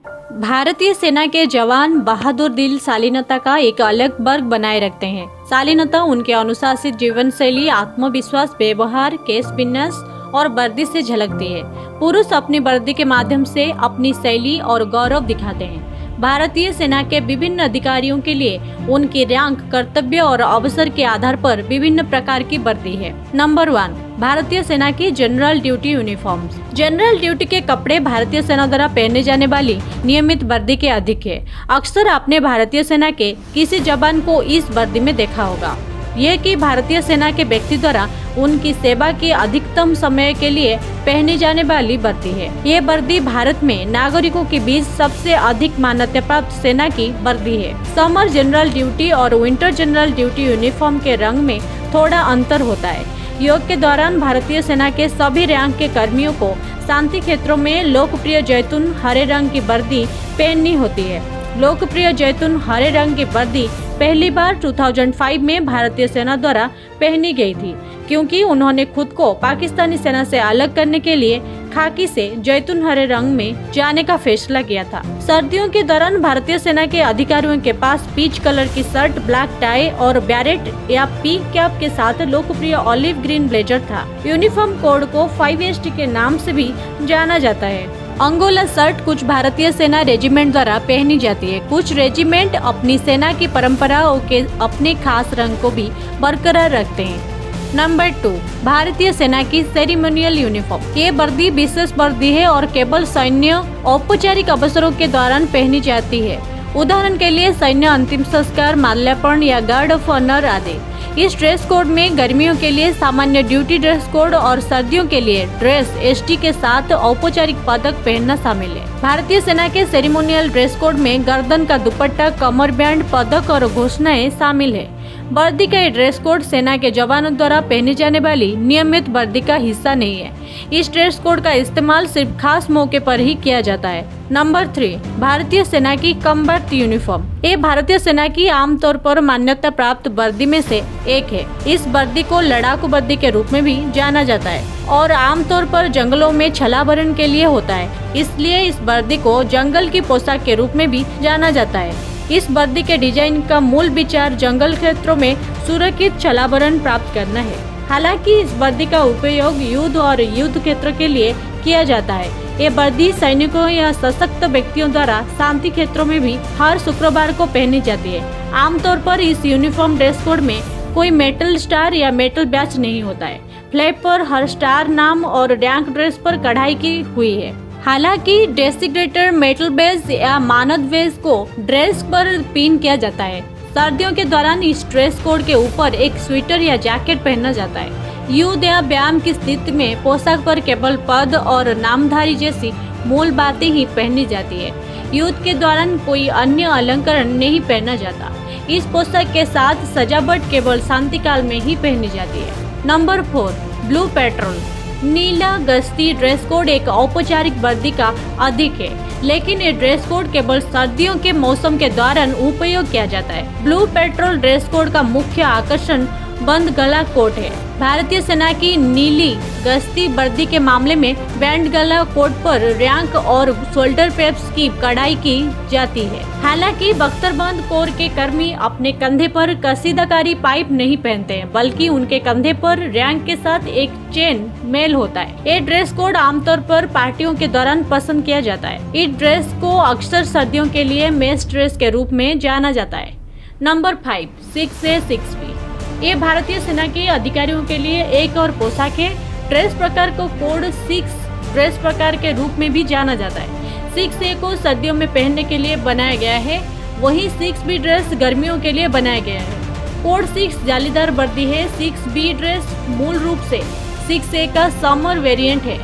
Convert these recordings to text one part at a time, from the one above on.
भारतीय सेना के जवान बहादुर दिल शालीनता का एक अलग वर्ग बनाए रखते हैं। शालीनता उनके अनुशासित जीवन शैली, आत्मविश्वास, व्यवहार, केश विन्यास और वर्दी से झलकती है। पुरुष अपनी वर्दी के माध्यम से अपनी शैली और गौरव दिखाते हैं। भारतीय सेना के विभिन्न अधिकारियों के लिए उनकी रैंक, कर्तव्य और अवसर के आधार पर विभिन्न प्रकार की वर्दी है। नंबर 1, भारतीय सेना की general duty uniform. General duty के कपड़े भारतीय सेना द्वारा पहने जाने वाली नियमित वर्दी के अधिक है। अक्सर आपने भारतीय सेना के किसी जवान को इस वर्दी में देखा होगा। यह कि भारतीय सेना के व्यक्ति द्वारा उनकी सेवा के अधिकतम समय के लिए पहनी जाने वाली वर्दी है। ये वर्दी भारत में नागरिकों के बीच सबसे अधिक मान्यता प्राप्त सेना की वर्दी है। समर जनरल ड्यूटी और विंटर जनरल ड्यूटी यूनिफॉर्म के रंग में थोड़ा अंतर होता है। योग के दौरान भारतीय सेना के सभी रैंक के कर्मियों को शांति क्षेत्रों में लोकप्रिय जैतून हरे रंग की वर्दी पहननी होती है। लोकप्रिय जैतून हरे रंग की वर्दी पहली बार 2005 में भारतीय सेना द्वारा पहनी गई थी, क्योंकि उन्होंने खुद को पाकिस्तानी सेना से अलग करने के लिए खाकी से जैतून हरे रंग में जाने का फैसला किया था। सर्दियों के दौरान भारतीय सेना के अधिकारियों के पास पीच कलर की शर्ट, ब्लैक टाई और बैरेट या पी कैप के साथ लोकप्रिय ऑलिव ग्रीन ब्लेजर था। यूनिफॉर्म कोड को 5ST के नाम से भी जाना जाता है। अंगोला शर्ट कुछ भारतीय सेना रेजिमेंट द्वारा पहनी जाती है। कुछ रेजिमेंट अपनी सेना की परंपराओं के अपने खास रंग को भी बरकरार रखते हैं। नंबर 2, भारतीय सेना की सेरेमोनियल यूनिफॉर्म। ये वर्दी विशेष वर्दी है और केवल सैन्य औपचारिक अवसरों के दौरान पहनी जाती है। उदाहरण के लिए सैन्य अंतिम संस्कार, माल्यार्पण या गार्ड ऑफ ऑनर आदि। इस ड्रेस कोड में गर्मियों के लिए सामान्य ड्यूटी ड्रेस कोड और सर्दियों के लिए ड्रेस ST के साथ औपचारिक पदक पहनना शामिल है। भारतीय सेना के सेरेमोनियल ड्रेस कोड में गर्दन का दुपट्टा, कमर बैंड, पदक और घोषणाएं शामिल है। वर्दी का ड्रेस कोड सेना के जवानों द्वारा पहनी जाने वाली नियमित वर्दी का हिस्सा नहीं है। इस ड्रेस कोड का इस्तेमाल सिर्फ खास मौके पर ही किया जाता है। नंबर 3, भारतीय सेना की कम्बैट यूनिफॉर्म। ये भारतीय सेना की आमतौर पर मान्यता प्राप्त वर्दी में से एक है। इस वर्दी को लड़ाकू वर्दी के रूप में भी जाना जाता है और आमतौर पर जंगलों में छलावरण के लिए होता है। इसलिए इस वर्दी को जंगल की पोशाक के रूप में भी जाना जाता है। इस वर्दी के डिजाइन का मूल विचार जंगल क्षेत्रों में सुरक्षित छलावरण प्राप्त करना है। हालांकि इस वर्दी का उपयोग युद्ध और युद्ध क्षेत्र के लिए किया जाता है। ये वर्दी सैनिकों या सशक्त व्यक्तियों द्वारा शांति क्षेत्रों में भी हर शुक्रवार को पहनी जाती है। आमतौर पर इस यूनिफॉर्म ड्रेस कोड में कोई मेटल स्टार या मेटल बैच नहीं होता है। फ्लैप पर हर स्टार, नाम और रैंक ड्रेस पर कढ़ाई की हुई है। हालांकि डेसिग्नेटर मेटल बेस या मानद बेस को ड्रेस पर पिन किया जाता है। सर्दियों के दौरान इस ड्रेस कोड के ऊपर एक स्वेटर या जैकेट पहना जाता है। युद्ध या व्यायाम की स्थिति में पोशाक पर केवल पद और नामधारी जैसी मूल बातें ही पहनी जाती है। युद्ध के दौरान कोई अन्य अलंकरण नहीं पहना जाता। इस पोशाक के साथ सजावट केवल शांति काल में ही पहनी जाती है। Number 4, blue petrol. नीला गश्ती ड्रेस कोड एक औपचारिक वर्दी का अधिक है, लेकिन ये ड्रेस कोड केवल सर्दियों के मौसम के दौरान उपयोग किया जाता है। ब्लू पेट्रोल ड्रेस कोड का मुख्य आकर्षण बंद गला कोट है। भारतीय सेना की नीली गश्ती वर्दी के मामले में बैंड गला कोट पर रैंक और शोल्डर पेप्स की कढ़ाई की जाती है। हालांकि बख्तरबंद कोर के कर्मी अपने कंधे पर कसीदाकारी पाइप नहीं पहनते हैं, बल्कि उनके कंधे पर रैंक के साथ एक चेन मेल होता है। ये ड्रेस कोड आमतौर पर पार्टियों के दौरान पसंद किया जाता है। इस ड्रेस को अक्सर सर्दियों के लिए मेस ड्रेस के रूप में जाना जाता है। Number 5, 6A 6B। ये भारतीय सेना के अधिकारियों के लिए एक और पोशाक है। ड्रेस प्रकार को कोड 6 ड्रेस प्रकार के रूप में भी जाना जाता है। 6A को सर्दियों में पहनने के लिए बनाया गया है, वहीं 6B ड्रेस गर्मियों के लिए बनाया गया है। कोड 6 जालीदार वर्दी है। 6B ड्रेस मूल रूप से 6A का समर वेरिएंट है।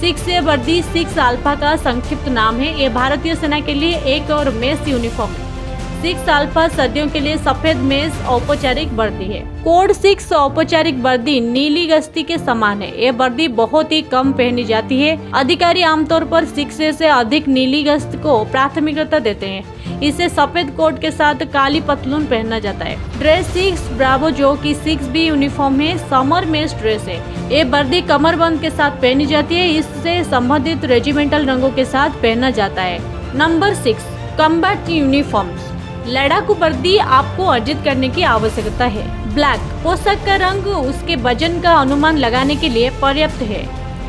6A वर्दी 6 अल्फा का संक्षिप्त नाम है। ये भारतीय सेना के लिए एक और मेस यूनिफॉर्म है। 6 अल्फा सर्दियों के लिए सफेद मेस औपचारिक वर्दी है। कोड 6 औपचारिक वर्दी नीली गश्ती के समान है। ये वर्दी बहुत ही कम पहनी जाती है। अधिकारी आमतौर पर 6A से अधिक नीली गश्त को प्राथमिकता देते हैं। इसे सफेद कोट के साथ काली पतलून पहना जाता है। ड्रेस 6 ब्रावो, जो कि 6B यूनिफॉर्म है, समर मेस ड्रेस है। ये वर्दी कमरबंद के साथ पहनी जाती है। इससे संबंधित रेजिमेंटल रंगों के साथ पहना जाता है। Number 6, combat uniforms. लड़ाकू वर्दी आपको अर्जित करने की आवश्यकता है। ब्लैक पोशाक का रंग उसके वजन का अनुमान लगाने के लिए पर्याप्त है।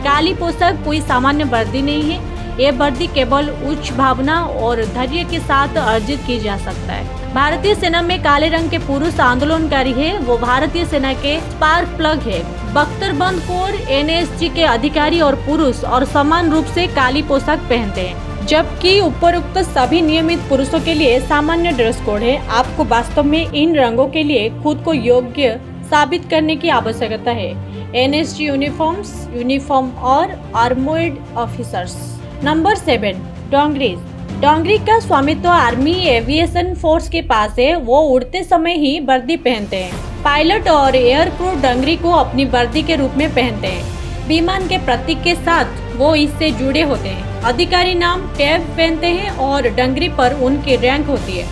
काली पोशाक कोई सामान्य वर्दी नहीं है। ये वर्दी केवल उच्च भावना और धैर्य के साथ अर्जित की जा सकता है। भारतीय सेना में काले रंग के पुरुष आंदोलनकारी है। वो भारतीय सेना के स्पार्क प्लग है। बख्तरबंद कोर एनएसजी के अधिकारी और पुरुष और समान रूप से काली पोशाक पहनते हैं, जबकि उपरोक्त सभी नियमित पुरुषों के लिए सामान्य ड्रेस कोड है। आपको वास्तव में इन रंगों के लिए खुद को योग्य साबित करने की आवश्यकता है। एनएसजी यूनिफॉर्म और आर्मर्ड ऑफिसर्स। नंबर 7, डोंगरीज। डोंगरी का स्वामित्व आर्मी एविएशन फोर्स के पास है। वो उड़ते समय ही वर्दी पहनते हैं। पायलट और एयर क्रू डोंगरी को अपनी वर्दी के रूप में पहनते हैं। विमान के प्रतीक के साथ वो इससे जुड़े होते हैं। अधिकारी नाम टैब पहनते हैं और डोंगरी पर उनकी रैंक होती है।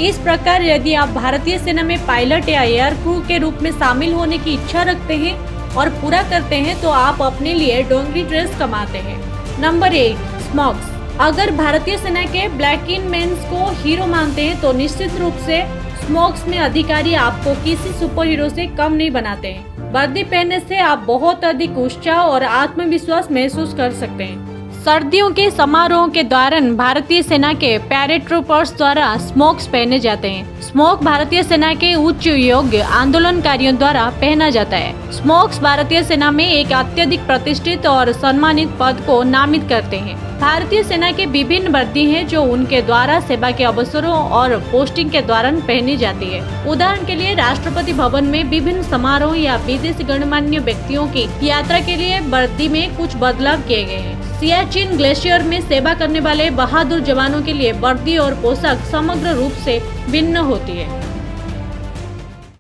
इस प्रकार यदि आप भारतीय सेना में पायलट या एयर क्रू के रूप में शामिल होने की इच्छा रखते हैं और पूरा करते हैं तो आप अपने लिए डोंगरी ड्रेस कमाते हैं। Number 8, smokes. अगर भारतीय सेना के ब्लैक इन मेंस को हीरो मानते हैं तो निश्चित रूप से स्मोक्स में अधिकारी आपको किसी सुपर हीरो से कम नहीं बनाते हैं। वर्दी पहनने से आप बहुत अधिक उत्साह और आत्मविश्वास महसूस कर सकते हैं। सर्दियों के समारोह के दौरान भारतीय सेना के पैराट्रूपर्स द्वारा स्मोक्स पहने जाते हैं। स्मोक भारतीय सेना के उच्च योग्य आंदोलनकारियों द्वारा पहना जाता है। स्मोक्स भारतीय सेना में एक अत्यधिक प्रतिष्ठित और सम्मानित पद को नामित करते हैं। भारतीय सेना के विभिन्न वर्दी हैं जो उनके द्वारा सेवा के अवसरों और पोस्टिंग के दौरान पहनी जाती है। उदाहरण के लिए राष्ट्रपति भवन में विभिन्न समारोह या विदेशी गणमान्य व्यक्तियों की यात्रा के लिए वर्दी में कुछ बदलाव किए गए हैं। सियाचिन ग्लेशियर में सेवा करने वाले बहादुर जवानों के लिए वर्दी और पोशाक समग्र रूप से भिन्न होती है।